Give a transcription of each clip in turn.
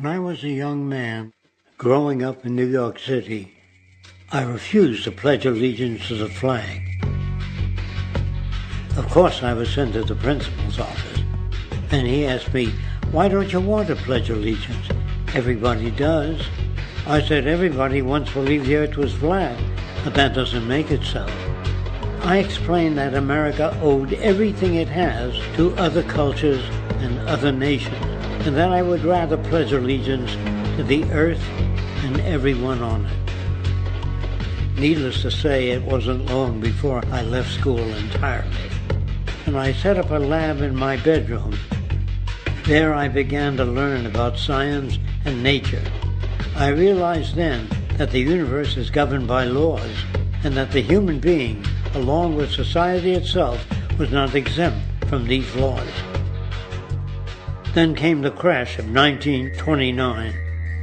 When I was a young man, growing up in New York City, I refused to pledge allegiance to the flag. Of course, I was sent to the principal's office, and he asked me, "Why don't you want to pledge allegiance? Everybody does." I said, "Everybody once believed the earth was flat, but that doesn't make it so." I explained that America owed everything it has to other cultures and other nations, and that I would rather pledge allegiance to the earth and everyone on it. Needless to say, it wasn't long before I left school entirely, and I set up a lab in my bedroom. There I began to learn about science and nature. I realized then that the universe is governed by laws, and that the human being, along with society itself, was not exempt from these laws. Then came the crash of 1929,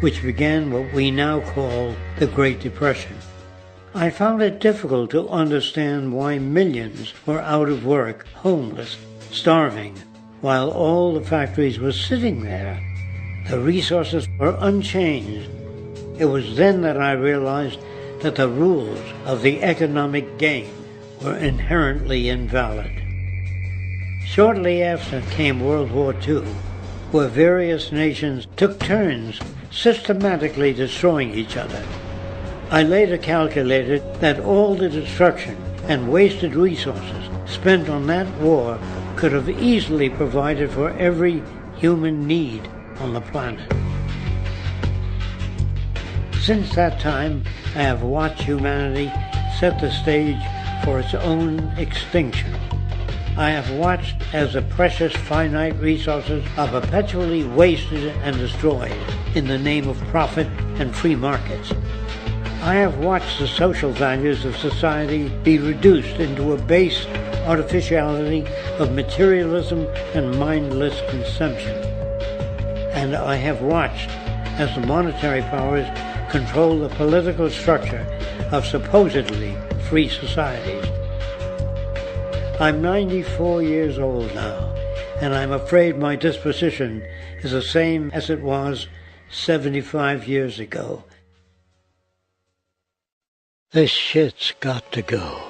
which began what we now call the Great Depression. I found it difficult to understand why millions were out of work, homeless, starving, while all the factories were sitting there. The resources were unchanged. It was then that I realized that the rules of the economic game were inherently invalid. Shortly after came World War II, where various nations took turns systematically destroying each other. I later calculated that all the destruction and wasted resources spent on that war could have easily provided for every human need on the planet. Since that time, I have watched humanity set the stage for its own extinction. I have watched as the precious finite resources are perpetually wasted and destroyed in the name of profit and free markets. I have watched the social values of society be reduced into a base artificiality of materialism and mindless consumption. And I have watched as the monetary powers control the political structure of supposedly free societies. I'm 94 years old now, and I'm afraid my disposition is the same as it was 75 years ago. This shit's got to go.